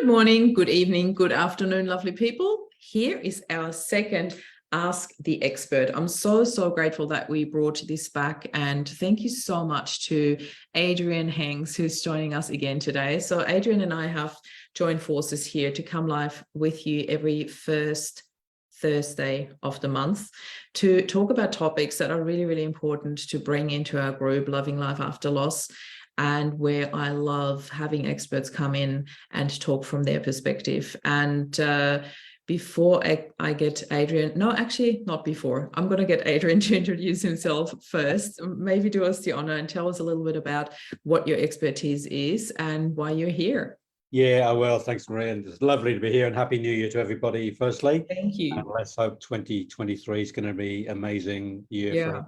Good morning, good evening, good afternoon, lovely people. Here is our second Ask the Expert. I'm so grateful that we brought this back, and thank you so much to Adrian Hanks, who's joining us again today. So Adrian and I have joined forces here to come live with you every first Thursday of the month to talk about topics that are really important to bring into our group, Loving Life After Loss, and where I love having experts come in and talk from their perspective. And before I get Adrian, no, actually not before, I'm going to get Adrian to introduce himself first. Maybe do us the honor and tell us a little bit about what your expertise is and why you're here. Yeah, I will. Thanks, Maria. And it's lovely to be here, and Happy New Year to everybody, firstly. Thank you. And let's hope 2023 is going to be an amazing year for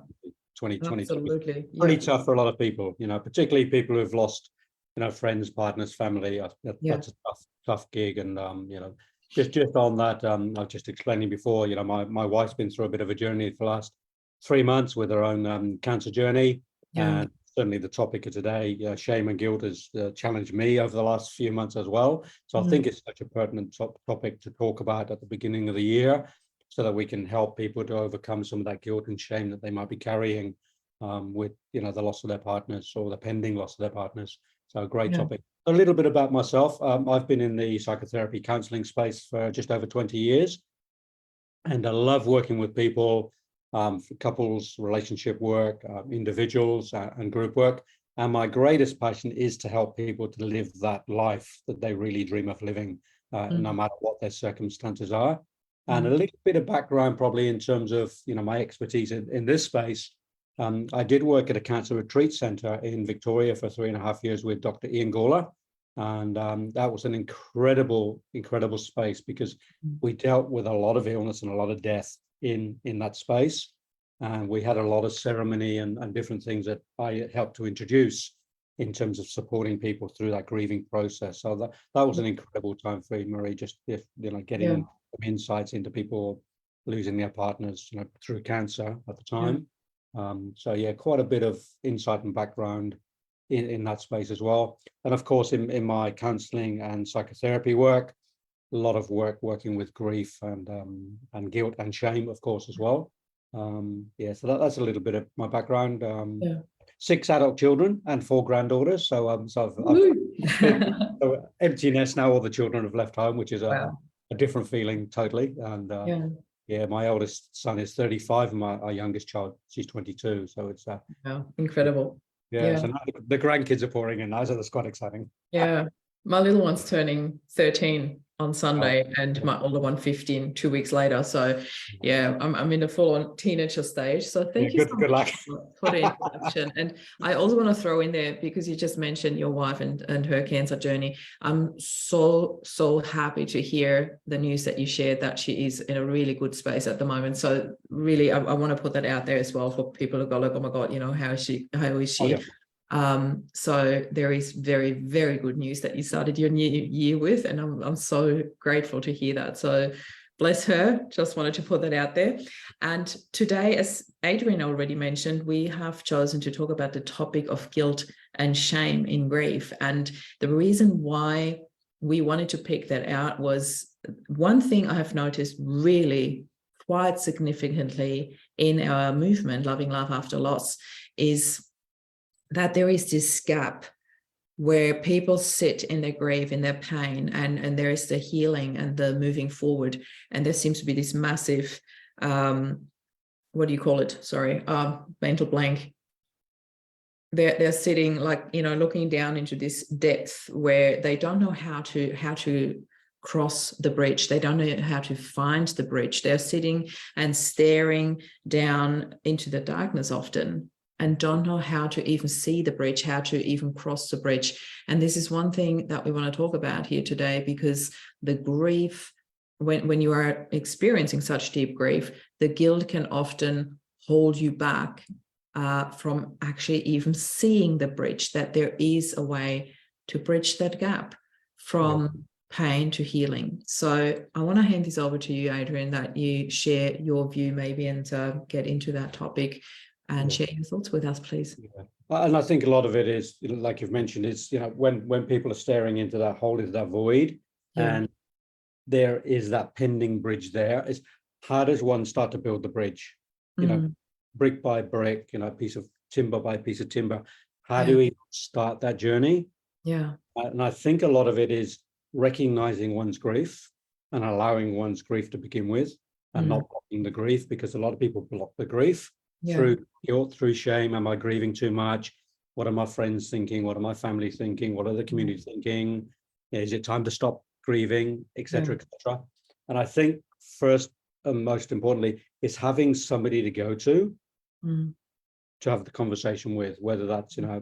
2023. Absolutely. Pretty tough for a lot of people, particularly people who've lost, friends, partners, family. That's a tough gig. And, just on that, I was just explaining before, my wife's been through a bit of a journey for the last 3 months with her own cancer journey. And certainly the topic of today, shame and guilt, has challenged me over the last few months as well. So I think it's such a pertinent topic to talk about at the beginning of the year, so that we can help people to overcome some of that guilt and shame that they might be carrying with, the loss of their partners or the pending loss of their partners. So a great topic. A little bit about myself. I've been in the psychotherapy counseling space for just over 20 years. And I love working with people, for couples, relationship work, individuals, and group work. And my greatest passion is to help people to live that life that they really dream of living, no matter what their circumstances are. And a little bit of background probably in terms of, my expertise in this space. I did work at a cancer retreat center in Victoria for 3.5 years with Dr. Ian Gawler. And that was an incredible space, because we dealt with a lot of illness and a lot of death in that space. And we had a lot of ceremony and different things that I helped to introduce in terms of supporting people through that grieving process. So that was an incredible time for me, Marie, just getting some insights into people losing their partners, through cancer at the time. Quite a bit of insight and background in that space as well. And of course, in my counseling and psychotherapy work, a lot of work working with grief and guilt and shame, of course, as well. So that's a little bit of my background. 6 adult children and 4 granddaughters. So I've so empty nest now. All the children have left home, which is a different feeling totally. And my eldest son is 35, and our youngest child, she's 22. So it's incredible. So now the grandkids are pouring in now, so that's quite exciting. My little one's turning 13 on Sunday, and my older one 15 2 weeks later. So I'm in the full-on teenager stage. So thank you so good luck for the introduction. And I also want to throw in there, because you just mentioned your wife and her cancer journey. I'm so happy to hear the news that you shared, that she is in a really good space at the moment. So really, I want to put that out there as well for people to go like, oh my God, how is she? So there is very good news that you started your new year with, and I'm so grateful to hear that. So bless her. Just wanted to put that out there. And today, as Adrian already mentioned, we have chosen to talk about the topic of guilt and shame in grief. And the reason why we wanted to pick that out was one thing I have noticed really quite significantly in our movement, Loving Life After Loss, is that there is this gap where people sit in their grief, in their pain, and there is the healing and the moving forward. And there seems to be this massive, what do you call it? Sorry, mental blank. They're sitting looking down into this depth where they don't know how to cross the bridge. They don't know how to find the bridge. They're sitting and staring down into the darkness often, and don't know how to even see the bridge, how to even cross the bridge. And this is one thing that we want to talk about here today, because the grief, when you are experiencing such deep grief, the guilt can often hold you back from actually even seeing the bridge, that there is a way to bridge that gap from pain to healing. So I want to hand this over to you, Adrian, that you share your view maybe and get into that topic and share your thoughts with us, please. And I think a lot of it is, like you've mentioned, is when people are staring into that hole, into that void, And there is that pending bridge there. Is how does one start to build the bridge? Brick by brick, piece of timber by piece of timber. How do we start that journey? And I think a lot of it is recognizing one's grief and allowing one's grief to begin with, and not blocking the grief, because a lot of people block the grief through guilt, through shame. Am I grieving too much? What are my friends thinking? What are my family thinking? What are the community thinking? Is it time to stop grieving, etc., etc.? And I think first and most importantly is having somebody to go to have the conversation with, whether that's a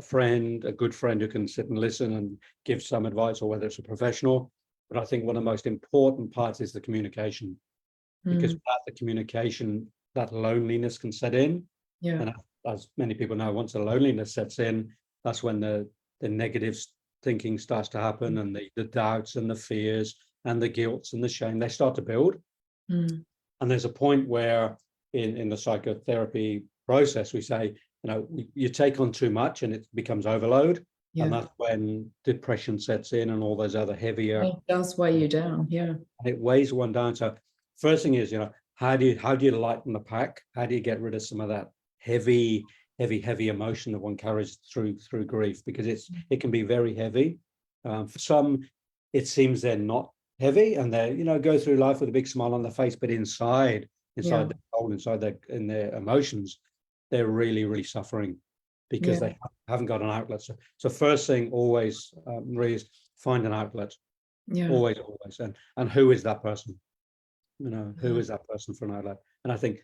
friend, a good friend who can sit and listen and give some advice, or whether it's a professional. But I think one of the most important parts is the communication, because without the communication, that loneliness can set in. And as many people know, once the loneliness sets in, that's when the negative thinking starts to happen, and the doubts and the fears and the guilts and the shame, they start to build. And there's a point where in the psychotherapy process, we say, you take on too much and it becomes overload. And that's when depression sets in and all those other heavier. It does weigh you down. And it weighs one down. So first thing is, how do you lighten the pack? How do you get rid of some of that heavy emotion that one carries through grief? Because it can be very heavy. For some, it seems they're not heavy, and they go through life with a big smile on their face, but inside their soul, in their emotions, they're really, really suffering because they haven't got an outlet. So first thing always really is find an outlet. Always. And who is that person? Who is that person for an outlet? And I think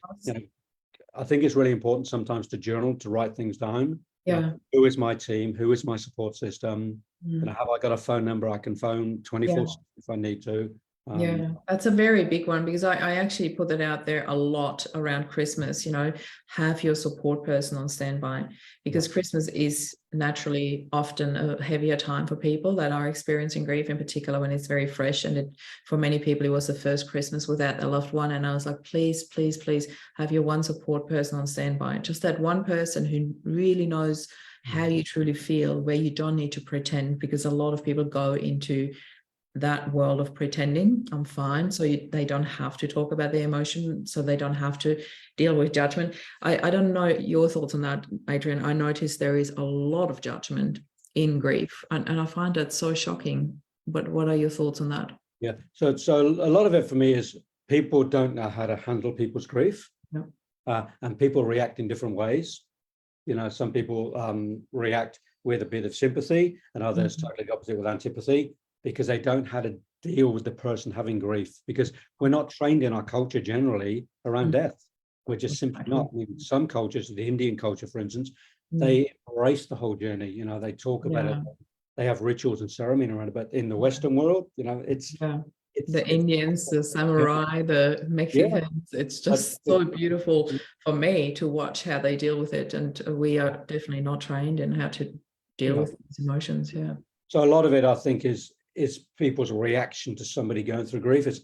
it's really important sometimes to journal, to write things down. Who is my team? Who is my support system? Have I got a phone number I can phone 24/7 if I need to? That's a very big one, because I actually put it out there a lot around Christmas. Have your support person on standby, because Christmas is naturally often a heavier time for people that are experiencing grief, in particular when it's very fresh. And for many people, it was the first Christmas without their loved one. And I was like, please, please, please have your one support person on standby. Just that one person who really knows how you truly feel, where you don't need to pretend, because a lot of people go into that world of pretending I'm fine, so they don't have to talk about their emotion, so they don't have to deal with judgment. I don't know your thoughts on that, Adrian. I noticed there is a lot of judgment in grief, and I find that so shocking. But what are your thoughts on that? So a lot of it for me is people don't know how to handle people's grief. And people react in different ways. Some people react with a bit of sympathy, and others totally the opposite, with antipathy, because they don't know how to deal with the person having grief, because we're not trained in our culture generally around death. We're just simply not. Some cultures, the Indian culture, for instance, they embrace the whole journey. They talk about it. They have rituals and ceremony around it. But in the Western world, it's the Indians, the samurai, the Mexicans. It's just so beautiful for me to watch how they deal with it. And we are definitely not trained in how to deal with these emotions. So a lot of it, I think, is people's reaction to somebody going through grief. It's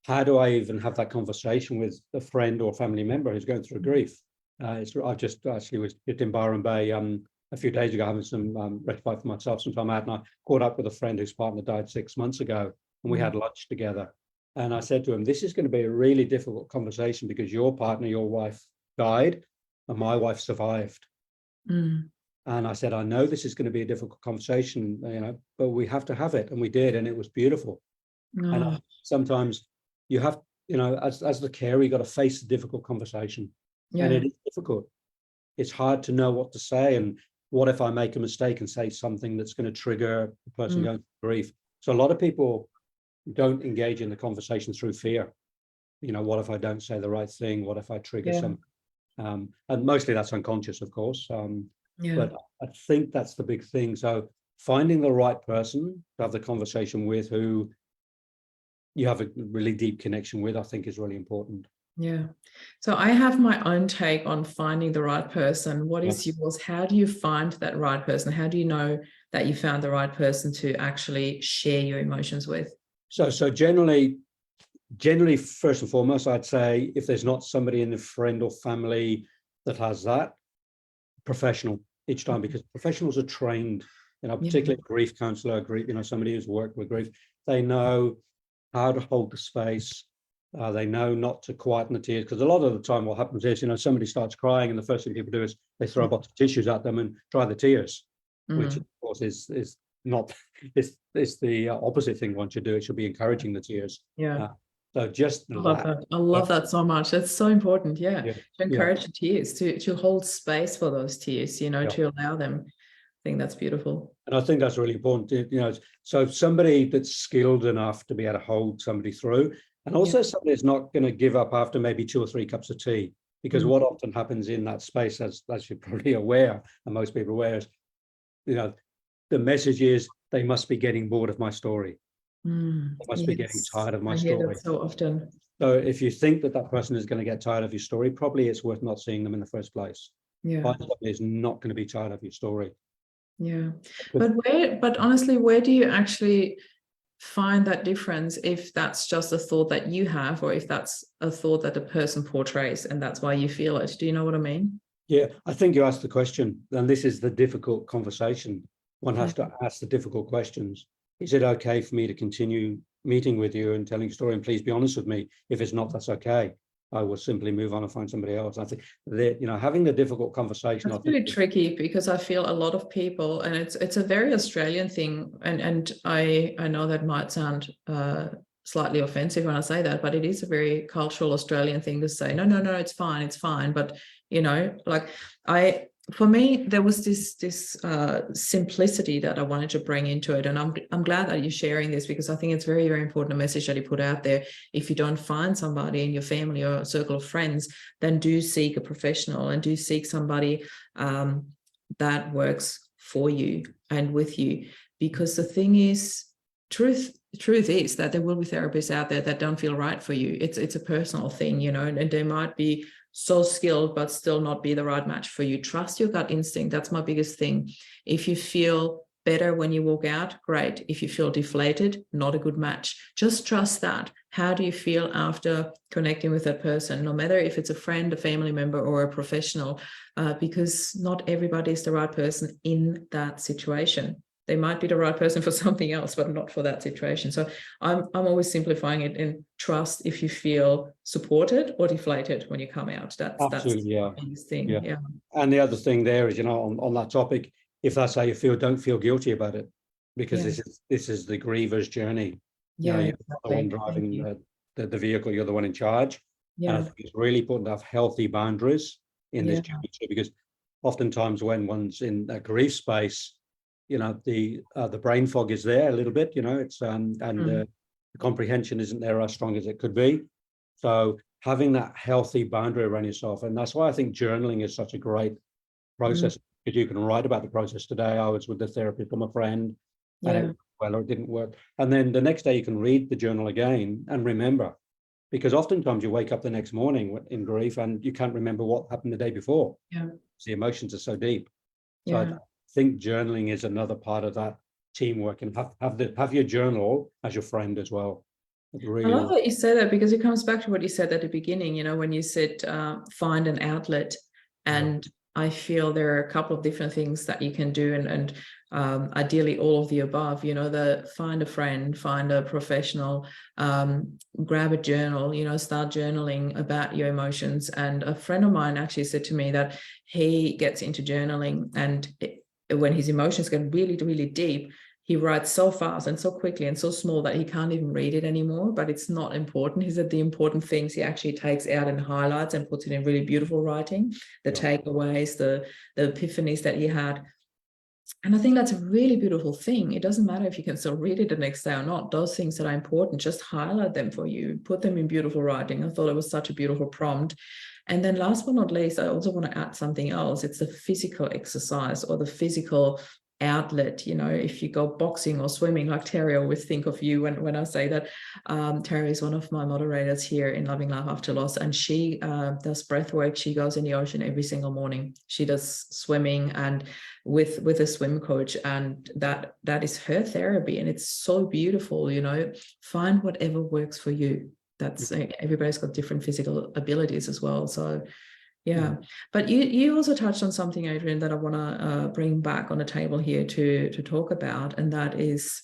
how do I even have that conversation with a friend or family member who's going through grief? I just actually was in Byron Bay a few days ago, having some respite for myself, some time out, and I caught up with a friend whose partner died 6 months ago, and we had lunch together. And I said to him, this is going to be a really difficult conversation, because your partner, your wife, died, and my wife survived. And I said, I know this is going to be a difficult conversation, but we have to have it. And we did, and it was beautiful. And sometimes you have, as the carer, you got to face the difficult conversation. And it is difficult. It's hard to know what to say. And what if I make a mistake and say something that's going to trigger the person going through grief? So a lot of people don't engage in the conversation through fear. What if I don't say the right thing? What if I trigger something? And mostly that's unconscious, of course. But I think that's the big thing. So finding the right person to have the conversation with, who you have a really deep connection with, I think is really important. So I have my own take on finding the right person. What is yours? How do you find that right person? How do you know that you found the right person to actually share your emotions with? So generally, first and foremost, I'd say if there's not somebody in the friend or family that has that, professional each time, because professionals are trained particularly a grief counselor, somebody who's worked with grief. They know how to hold the space. They know not to quieten the tears, because a lot of the time what happens is, somebody starts crying and the first thing people do is they throw a box of tissues at them and dry the tears, which of course is not, it's the opposite thing one should do. It should be encouraging the tears. So just I love that. I love that so much. That's so important. To encourage the tears, to hold space for those tears, to allow them. I think that's beautiful. And I think that's really important, so somebody that's skilled enough to be able to hold somebody through, and also somebody that's not going to give up after maybe 2 or 3 cups of tea, because what often happens in that space, as you're probably aware, and most people are aware, is, the message is they must be getting bored of my story. They must be getting tired of my story. I hear that so often. So if you think that person is going to get tired of your story, probably it's worth not seeing them in the first place. Find somebody who's not going to be tired of your story. But honestly, where do you actually find that difference, if that's just a thought that you have, or if that's a thought that the person portrays and that's why you feel it? Do you know what I mean? Yeah, I think you asked the question, and this is the difficult conversation. One has to ask the difficult questions. Is it okay for me to continue meeting with you and telling your story? And please be honest with me. If it's not, that's okay. I will simply move on and find somebody else. I think that, having the difficult conversation. It's really tricky, because I feel a lot of people, and it's a very Australian thing, and I know that might sound slightly offensive when I say that, but it is a very cultural Australian thing to say, no, it's fine. But for me, there was this simplicity that I wanted to bring into it, and I'm glad that you're sharing this, because I think it's very, very important, a message that you put out there. If you don't find somebody in your family or circle of friends, then do seek a professional, and do seek somebody that works for you and with you, because the thing is, truth is that there will be therapists out there that don't feel right for you. It's a personal thing, and they might be so skilled but still not be the right match for you. Trust your gut instinct. That's my biggest thing. If you feel better when you walk out, great. If you feel deflated, not a good match. Just trust that. How do you feel after connecting with that person, no matter if it's a friend, a family member, or a professional, because not everybody is the right person in that situation. They might be the right person for something else, but not for that situation. So I'm always simplifying it in trust. If you feel supported or deflated when you come out, that's the biggest thing. And the other thing there is, on that topic, if that's how you feel, don't feel guilty about it, because this is the griever's journey. You're the one driving the vehicle. You're the one in charge. And I think it's really important to have healthy boundaries in this journey too, because oftentimes when one's in a grief space, the brain fog is there a little bit, it's the comprehension isn't there as strong as it could be. So having that healthy boundary around yourself, and that's why I think journaling is such a great process, because you can write about the process. Today I was with the therapist from a friend, and it didn't work, and then the next day you can read the journal again and remember, because oftentimes you wake up the next morning in grief and you can't remember what happened the day before. The emotions are so deep. So I think journaling is another part of that teamwork, and have your journal as your friend as well. Really, I love that you say that, because it comes back to what you said at the beginning, when you said find an outlet, and I feel there are a couple of different things that you can do, and ideally all of the above, find a friend, find a professional, grab a journal, start journaling about your emotions. And a friend of mine actually said to me that he gets into journaling, and when his emotions get really, really deep, he writes so fast and so quickly and so small that he can't even read it anymore. But it's not important. He said the important things he actually takes out and highlights and puts it in really beautiful writing, the takeaways, the epiphanies that he had. And I think that's a really beautiful thing. It doesn't matter if you can still read it the next day or not. Those things that are important, just highlight them for you, put them in beautiful writing. I thought it was such a beautiful prompt. And then last but not least, I also want to add something else. It's the physical exercise, or the physical outlet. If you go boxing or swimming, like Terry, I always think of you when I say that. Terry is one of my moderators here in Loving Life After Loss, and she does breath work. She goes in the ocean every single morning. She does swimming, and with a swim coach, and that is her therapy, and it's so beautiful. Find whatever works for you. That's everybody's got different physical abilities as well, so Yeah. But you also touched on something, Adrian, that I want to bring back on the table here to talk about, and that is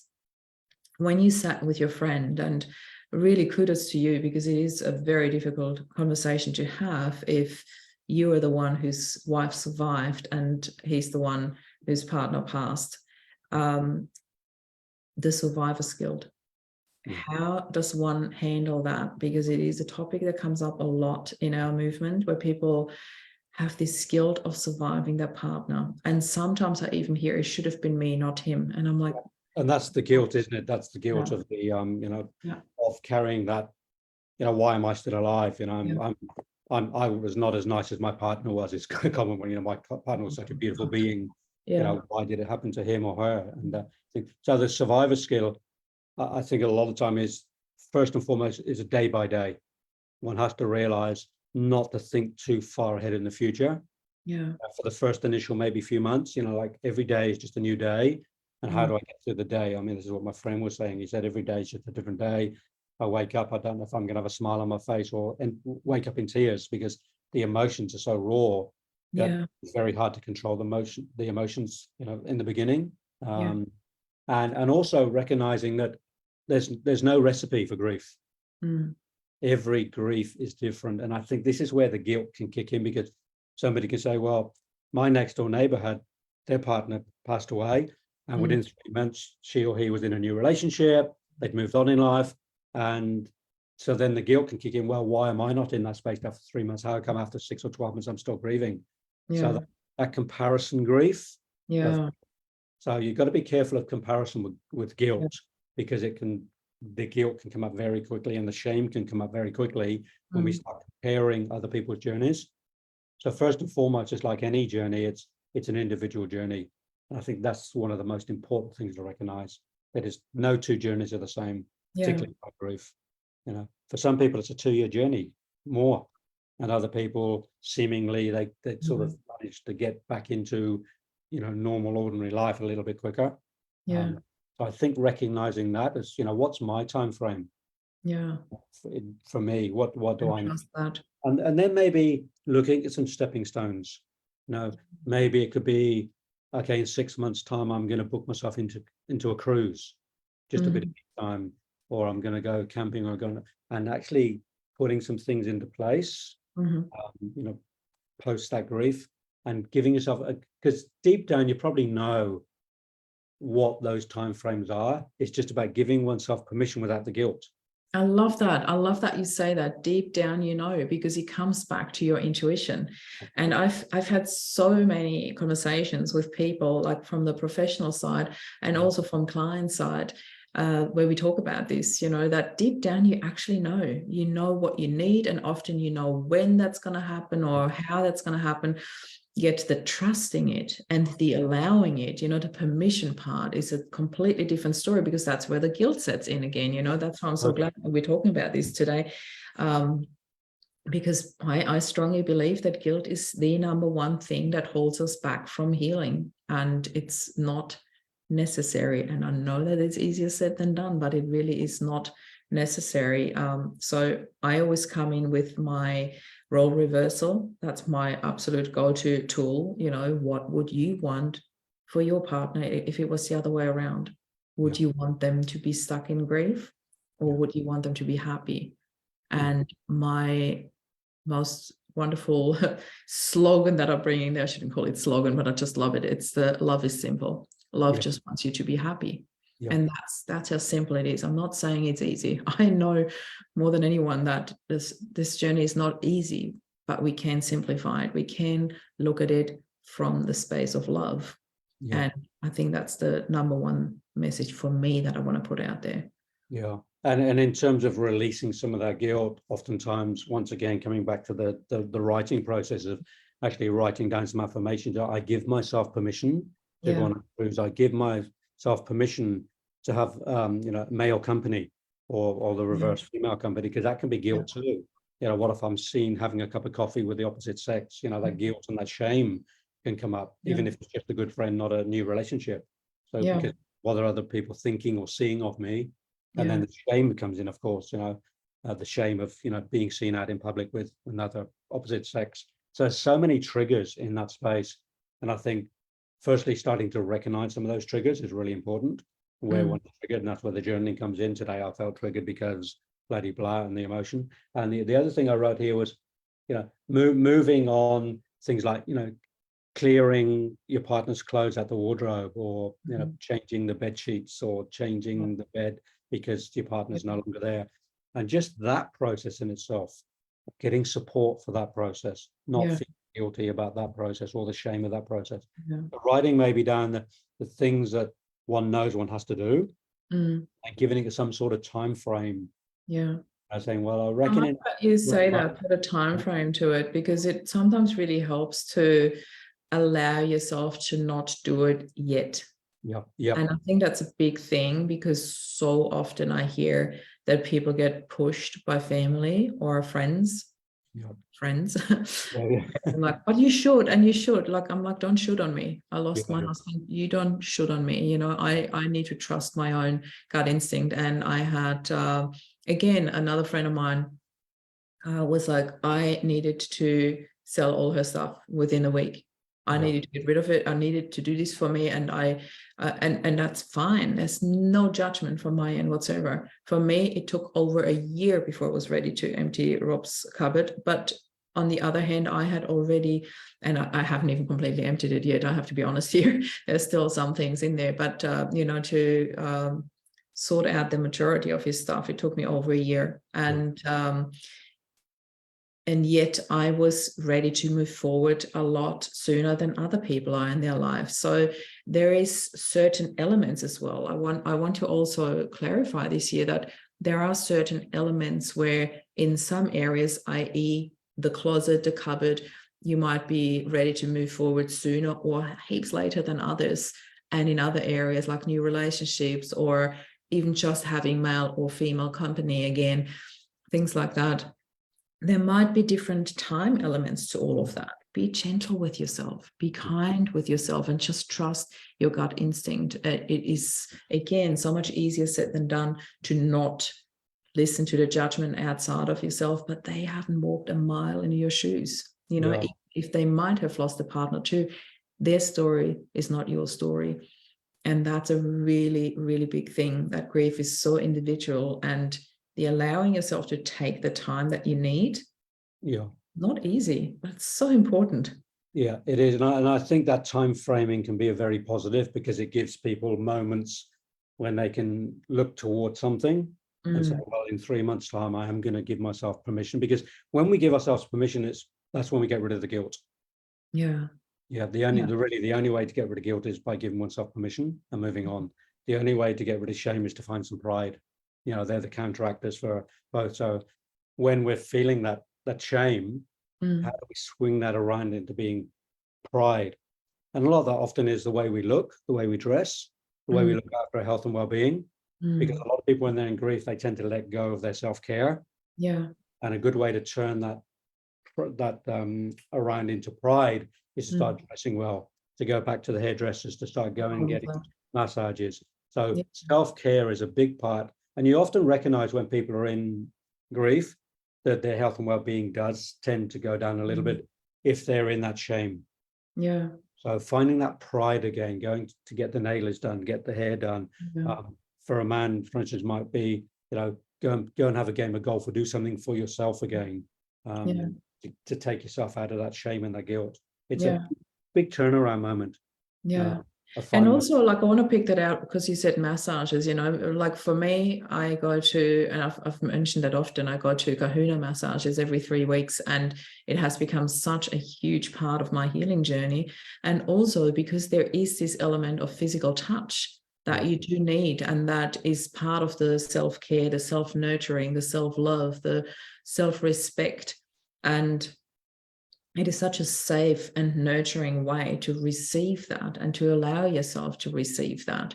when you sat with your friend, and really kudos to you, because it is a very difficult conversation to have if you are the one whose wife survived and he's the one whose partner passed. The survivor's guilt. How does one handle that? Because it is a topic that comes up a lot in our movement, where people have this guilt of surviving their partner. And sometimes I even hear, it should have been me, not him. And I'm like, and that's the guilt, isn't it? That's the guilt of the of carrying that, why am I still alive? I was not as nice as my partner was. It's kind of common when, my partner was such a beautiful being. Why did it happen to him or her? And so the survivor skill, I think a lot of the time is, first and foremost, is a day by day. One has to realize not to think too far ahead in the future. For the first initial maybe few months, like every day is just a new day. And how do I get through the day? I mean, this is what my friend was saying. He said every day is just a different day. I wake up, I don't know if I'm going to have a smile on my face and wake up in tears, because the emotions are so raw that it's very hard to control the emotions, in the beginning. And also recognizing that there's no recipe for grief. Every grief is different. And I think this is where the guilt can kick in, because somebody can say, well, my next door neighbor had their partner passed away, and within 3 months, she or he was in a new relationship, they'd moved on in life. And so then the guilt can kick in. Well, why am I not in that space after 3 months? How come after 6 or 12 months I'm still grieving? So that comparison grief. So you've got to be careful of comparison with guilt, because the guilt can come up very quickly, and the shame can come up very quickly when we start comparing other people's journeys. So first and foremost, just like any journey, it's an individual journey. And I think that's one of the most important things to recognize. That is, no two journeys are the same, particularly by grief. For some people it's a 2-year journey more, and other people seemingly they sort of manage to get back into normal ordinary life a little bit quicker. So I think recognizing that is, what's my time frame? For me, what do I trust that. And then maybe looking at some stepping stones. Maybe it could be, okay, in 6 months' time, I'm going to book myself into a cruise, just a bit of time, or I'm going to go camping, and actually putting some things into place, post that grief, and giving yourself because deep down you probably know what those timeframes are. It's just about giving oneself permission without the guilt. I love that. I love that you say that. Deep down, because it comes back to your intuition. And I've had so many conversations with people, like from the professional side and also from client side, where we talk about this, that deep down you actually know what you need, and often when that's going to happen or how that's going to happen. Yet the trusting it and the allowing it, the permission part is a completely different story, because that's where the guilt sets in again. That's why I'm so glad we're talking about this today, because I strongly believe that guilt is the number one thing that holds us back from healing, and it's not necessary. And I know that it's easier said than done, but it really is not necessary. So I always come in with my role reversal. That's my absolute go-to tool. What would you want for your partner if it was the other way around? Would you want them to be stuck in grief, or would you want them to be happy? And my most wonderful slogan that I'm bringing there, I shouldn't call it slogan, but I just love it. It's the love is simple. Love just wants you to be happy. And that's how simple it is. I'm not saying it's easy. I know more than anyone that this journey is not easy, but we can simplify it. We can look at it from the space of love. And I think that's the number one message for me that I want to put out there. And in terms of releasing some of that guilt, oftentimes, once again, coming back to the writing process of actually writing down some affirmations, I give myself permission to go on a cruise. I give myself permission to have male company, or the reverse female company, because that can be guilt too. What if I'm seen having a cup of coffee with the opposite sex? That guilt and that shame can come up, even if it's just a good friend, not a new relationship. So because what are other people thinking or seeing of me? And then the shame comes in, of course, the shame of being seen out in public with another opposite sex. So many triggers in that space. And I think firstly, starting to recognize some of those triggers is really important. Where one's triggered, and that's where the journaling comes in. Today, I felt triggered because bloody blah and the emotion. And the other thing I wrote here was, moving on things like, clearing your partner's clothes at the wardrobe, or changing the bed sheets, or changing the bed because your partner's no longer there. And just that process in itself, getting support for that process, not feeling guilty about that process or the shame of that process. But writing maybe down the things that one knows one has to do, and giving it some sort of time frame. I saying, well, I reckon I like that you say that, put a time frame to it, because it sometimes really helps to allow yourself to not do it yet. And I think that's a big thing, because so often I hear that people get pushed by family or friends. I'm like, but you should, and you should. Like, I'm like, don't shoot on me. I lost my husband. You don't shoot on me. I need to trust my own gut instinct. And I had, again, another friend of mine was like, I needed to sell all her stuff within a week. I needed to get rid of it. I needed to do this for me. And and that's fine. There's no judgment from my end whatsoever. For me, it took over a year before I was ready to empty Rob's cupboard. But on the other hand, I had already, and I haven't even completely emptied it yet. I have to be honest here. There's still some things in there, but to sort out the majority of his stuff, it took me over a year. And yet I was ready to move forward a lot sooner than other people are in their life. So there is certain elements as well. I want to also clarify this year that there are certain elements where in some areas, i.e. the closet, the cupboard, you might be ready to move forward sooner or heaps later than others. And in other areas like new relationships, or even just having male or female company, again, things like that, there might be different time elements to all of that. Be gentle with yourself, be kind with yourself, and just trust your gut instinct. It is, again, so much easier said than done to not listen to the judgment outside of yourself, but they haven't walked a mile in your shoes. If they might have lost a partner too, their story is not your story. And that's a really, really big thing. That grief is so individual, and the allowing yourself to take the time that you need. Not easy, but it's so important. It is. And I think that time framing can be a very positive, because it gives people moments when they can look towards something and say, well, in 3 months' time, I am going to give myself permission. Because when we give ourselves permission, that's when we get rid of the guilt. The only way to get rid of guilt is by giving oneself permission and moving on. The only way to get rid of shame is to find some pride. They're the counteractors for both. So when we're feeling that shame, how do we swing that around into being pride? And a lot of that often is the way we look, the way we dress, the way we look after our health and well-being. Because a lot of people, when they're in grief, they tend to let go of their self-care. And a good way to turn that around into pride is to start dressing well, to go back to the hairdressers, to start going and getting massages. So self-care is a big part. And you often recognize when people are in grief that their health and well-being does tend to go down a little bit if they're in that shame. So finding that pride again, going to get the nails done, get the hair done. For a man, for instance, might be, go and have a game of golf, or do something for yourself again, to take yourself out of that shame and that guilt. It's a big turnaround moment. And also, like, I want to pick that out because you said massages, like for me, I go to, and I've mentioned that often, I go to Kahuna massages every 3 weeks, and it has become such a huge part of my healing journey. And also because there is this element of physical touch that you do need, and that is part of the self-care, the self-nurturing, the self-love, the self-respect. And it is such a safe and nurturing way to receive that and to allow yourself to receive that,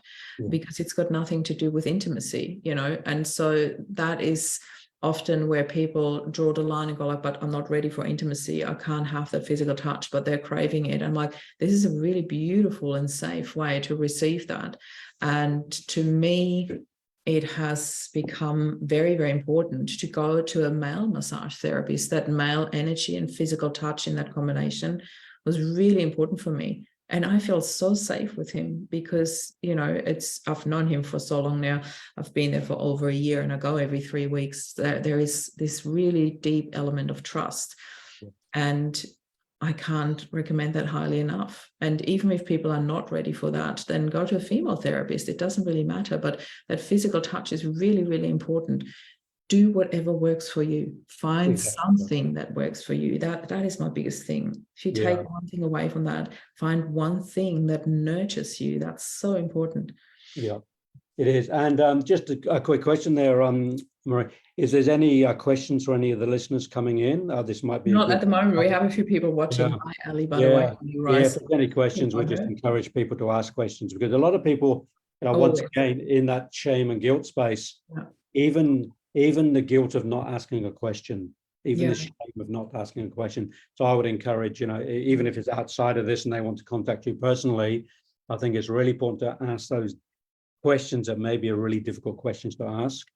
because it's got nothing to do with intimacy, and so that is often where people draw the line and go like, but I'm not ready for intimacy. I can't have that physical touch, but they're craving it. I'm like, this is a really beautiful and safe way to receive that. And to me, it has become very, very important to go to a male massage therapist. That male energy and physical touch in that combination was really important for me. And I feel so safe with him because, I've known him for so long now. I've been there for over a year and I go every 3 weeks. There is this really deep element of trust. Yeah. And I can't recommend that highly enough. And even if people are not ready for that, then go to a female therapist. It doesn't really matter, but that physical touch is really, really important. Do whatever works for you. Find something that works for you. That is my biggest thing. If you take one thing away from that, find one thing that nurtures you. That's so important. Yeah, it is. And just a quick question there, Marie. Is there any questions for any of the listeners coming in? This might be not at the moment. We have a few people watching. Yeah. Hi, Ali, by the way. If there's any questions, we just encourage people to ask questions, because a lot of people, once again, in that shame and guilt space, even the guilt of not asking a question, even the shame of not asking a question. So I would encourage, even if it's outside of this and they want to contact you personally, I think it's really important to ask those questions that maybe are really difficult questions to ask,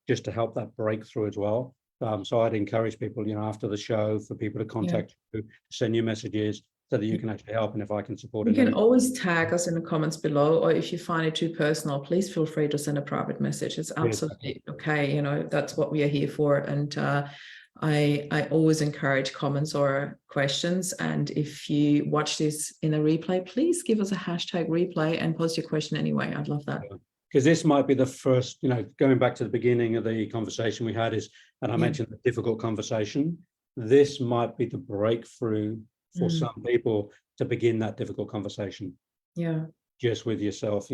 just to help that breakthrough as well. So I'd encourage people, after the show, for people to contact you, send you messages so that you can actually help. And if I can support it. You can always tag us in the comments below, or if you find it too personal, please feel free to send a private message. It's absolutely okay. That's what we are here for. And I always encourage comments or questions. And if you watch this in a replay, please give us a hashtag replay and post your question anyway. I'd love that. Because this might be the first, going back to the beginning of the conversation we had and I mentioned the difficult conversation. This might be the breakthrough for some people to begin that difficult conversation. Yeah. Just with yourself,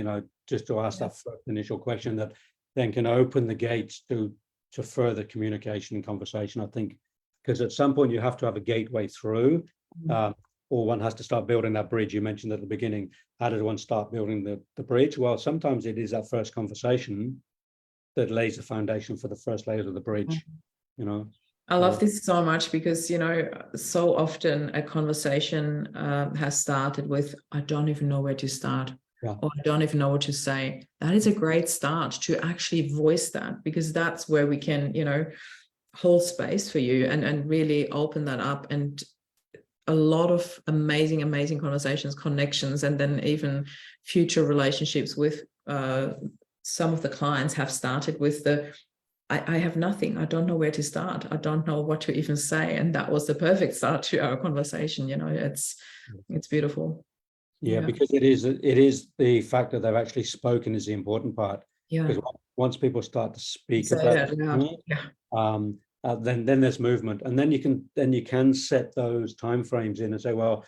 just to ask that first initial question that then can open the gates to further communication and conversation, I think, because at some point you have to have a gateway through, or one has to start building that bridge. You mentioned at the beginning, how does one start building the bridge? Well, sometimes it is that first conversation that lays the foundation for the first layers of the bridge, I love this so much because, so often a conversation has started with, I don't even know where to start. Or I don't even know what to say. That is a great start to actually voice that, because that's where we can, hold space for you and really open that up. And a lot of amazing conversations, connections, and then even future relationships with some of the clients have started with I have nothing. I don't know where to start. I don't know what to even say. And that was the perfect start to our conversation. It's beautiful. Yeah, because it is the fact that they've actually spoken is the important part. Yeah. Because once people start to speak about it, then there's movement, and then you can set those timeframes in and say, well,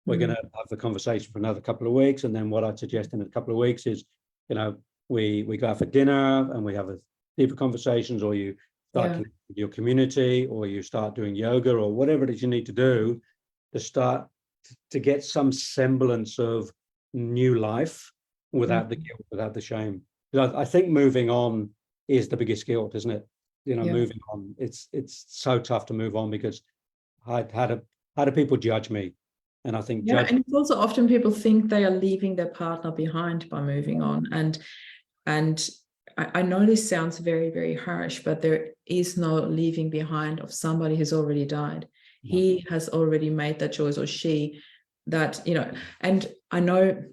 we're going to have the conversation for another couple of weeks, and then what I'd suggest in a couple of weeks is, we go out for dinner and we have a deeper conversations, or you start connecting with your community, or you start doing yoga, or whatever it is you need to do to start to get some semblance of new life without the guilt, without the shame. Because I think moving on is the biggest guilt, isn't it? Moving on. It's so tough to move on, because how do people judge me? And I think and it's also often people think they are leaving their partner behind by moving on. And I know this sounds very, very harsh, but there is no leaving behind of somebody who's already died. He has already made that choice, or she, that, and I know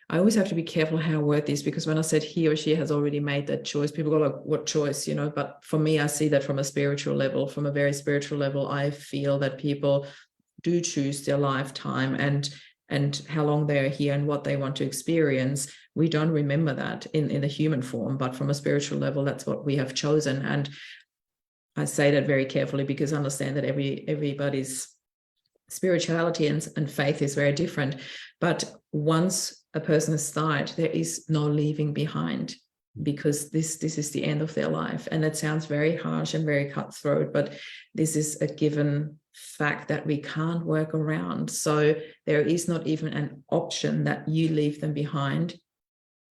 I always have to be careful how I word this, because when I said he or she has already made that choice, people go like, what choice, but for me, I see that from a spiritual level, from a very spiritual level. I feel that people do choose their lifetime and how long they are here and what they want to experience. We don't remember that in the human form, but from a spiritual level, that's what we have chosen. And I say that very carefully, because I understand that everybody's spirituality and faith is very different. But once a person has died, there is no leaving behind, because this is the end of their life. And it sounds very harsh and very cutthroat, but this is a given fact that we can't work around. So there is not even an option that you leave them behind,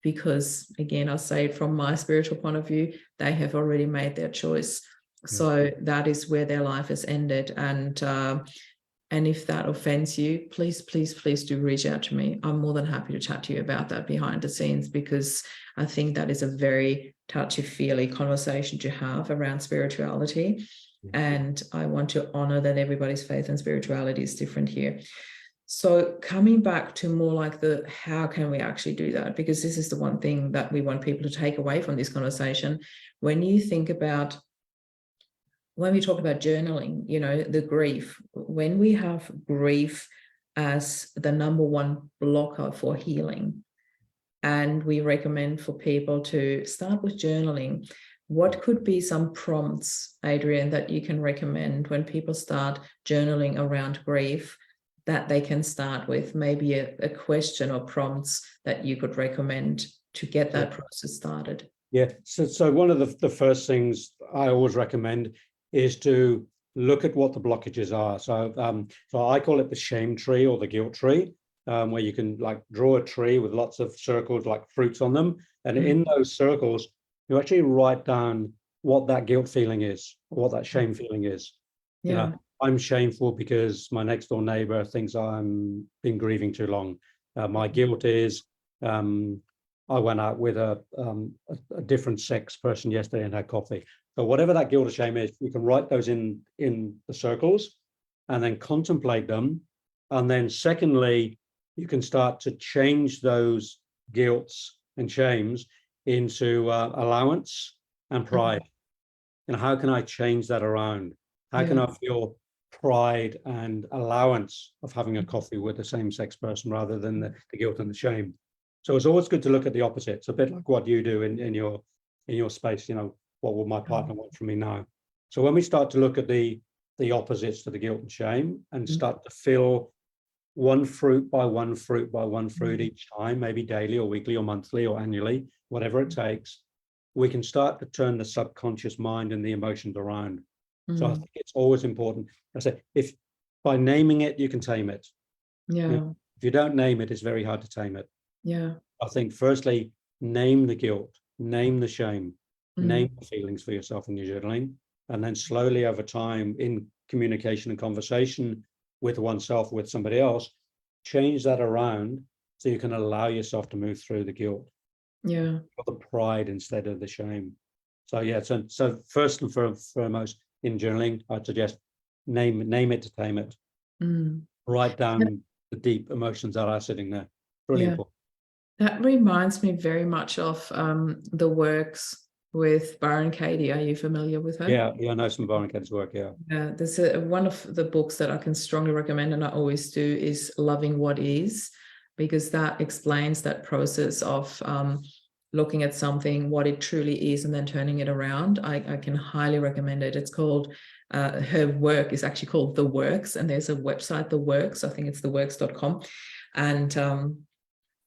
because, again, I'll say from my spiritual point of view, they have already made their choice. So that is where their life has ended. And And if that offends you, please, please, please do reach out to me. I'm more than happy to chat to you about that behind the scenes, because I think that is a very touchy-feely conversation to have around spirituality. And I want to honor that everybody's faith and spirituality is different here. So coming back to more like the how can we actually do that? Because this is the one thing that we want people to take away from this conversation. When you think about, when we talk about journaling, you know, the grief, when we have grief as the number one blocker for healing, and we recommend for people to start with journaling, what could be some prompts, Adrian, that you can recommend when people start journaling around grief that they can start with? Maybe a question or prompts that you could recommend to get that process started. Yeah, so one of the first things I always recommend is to look at what the blockages are. So I call it the shame tree or the guilt tree, where you can like draw a tree with lots of circles like fruits on them. And in those circles, you actually write down what that guilt feeling is, or what that shame feeling is. Yeah. You know, I'm shameful because my next door neighbor thinks I'm been grieving too long. My guilt is I went out with a different sex person yesterday and had coffee. So whatever that guilt or shame is, you can write those in the circles and then contemplate them. And then secondly, you can start to change those guilts and shames into allowance and pride. And how can I change that around? How can I feel pride and allowance of having a coffee with the same sex person rather than the guilt and the shame? So it's always good to look at the opposites, a bit like what you do in your space. You know, what will my partner want from me now? So when we start to look at the opposites to the guilt and shame and start to fill one fruit by one fruit by one fruit each time, maybe daily or weekly or monthly or annually, whatever it takes, we can start to turn the subconscious mind and the emotions around. So I think it's always important. I say, if by naming it, you can tame it. Yeah. You know, if you don't name it, it's very hard to tame it. Yeah. I think firstly, name the guilt, name the shame, name the feelings for yourself in your journaling, and then slowly over time in communication and conversation with oneself, with somebody else, change that around so you can allow yourself to move through the guilt. Yeah. Or the pride instead of the shame. So yeah, so first and foremost in journaling, I'd suggest name it to tame it. Write down the deep emotions that are sitting there. Really important. That reminds me very much of the works with Byron Katie. Are you familiar with her? Yeah, I know some Byron Katie's work. Yeah. There's one of the books that I can strongly recommend, and I always do, is Loving What Is, because that explains that process of looking at something, what it truly is, and then turning it around. I can highly recommend it. It's called, her work is actually called The Works, and there's a website, The Works. I think it's theworks.com. And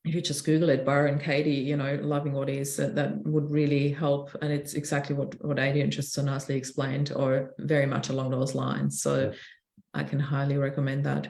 if you just Google it, Byron Katie, you know, Loving What Is, that would really help. And it's exactly what Adrian just so nicely explained, or very much along those lines. So I can highly recommend that.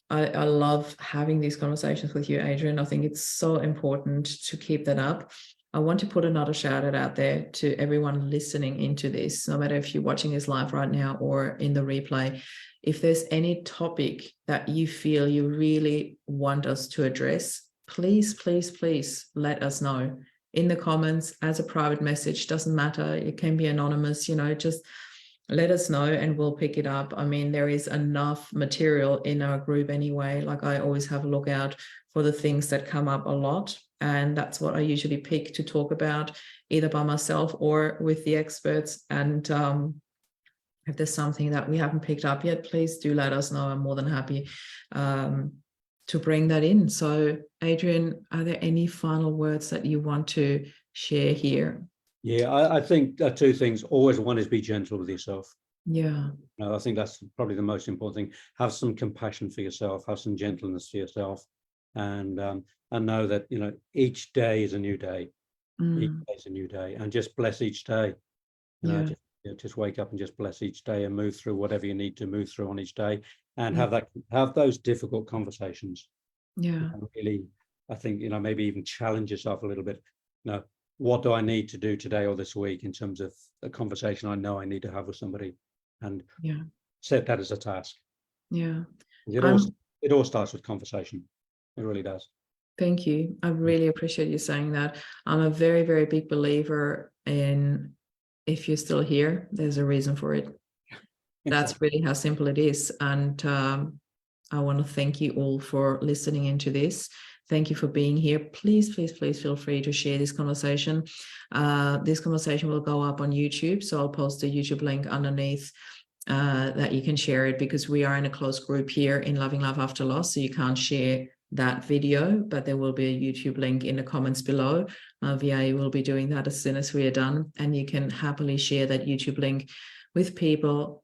I love having these conversations with you, Adrian. I think it's so important to keep that up. I want to put another shout out there to everyone listening into this, no matter if you're watching this live right now or in the replay. If there's any topic that you feel you really want us to address, please, please, please let us know in the comments, as a private message. Doesn't matter. It can be anonymous, you know, just let us know and we'll pick it up. I mean, there is enough material in our group anyway. Like, I always have a look out for the things that come up a lot. And that's what I usually pick to talk about, either by myself or with the experts. And if there's something that we haven't picked up yet, please do let us know. I'm more than happy to bring that in. So, Adrian, are there any final words that you want to share here? Yeah, I think two things. Always one is be gentle with yourself. Yeah. I think that's probably the most important thing. Have some compassion for yourself, have some gentleness for yourself, and know that, you know, each day is a new day. Each day is a new day, and just bless each day. You know, just wake up and just bless each day and move through whatever you need to move through on each day, and have those difficult conversations. Yeah. And really, I think, you know, maybe even challenge yourself a little bit. You know, what do I need to do today or this week in terms of a conversation I know I need to have with somebody, and set that as a task. Yeah. It I'm all starts with conversation. It really does. Thank you. I really appreciate you saying that. I'm a very, very big believer in, if you're still here, there's a reason for it. That's Exactly. really how simple it is. And I want to thank you all for listening into this. Thank you for being here. Please, please, please feel free to share this conversation. This conversation will go up on YouTube. So I'll post a YouTube link underneath that you can share it, because we are in a closed group here in Loving Life After Loss. So you can't share that video, but there will be a YouTube link in the comments below. VA will be doing that as soon as we are done. And you can happily share that YouTube link with people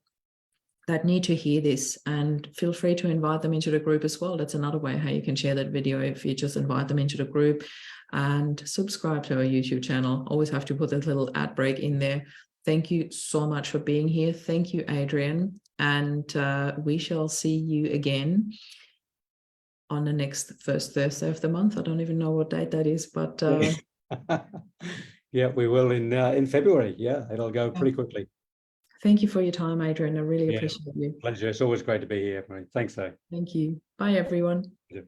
that need to hear this, and feel free to invite them into the group as well. That's another way how you can share that video, if you just invite them into the group, and subscribe to our YouTube channel. Always have to put a little ad break in there. Thank you so much for being here. Thank you, Adrian. And we shall see you again on the next first Thursday of the month. I don't even know what date that is, but yeah, we will in February. Yeah, it'll go pretty quickly. Thank you for your time, Adrian. I really Yeah, appreciate you. pleasure. It's always great to be here. Thanks, though. Thank you. Bye, everyone. Yeah.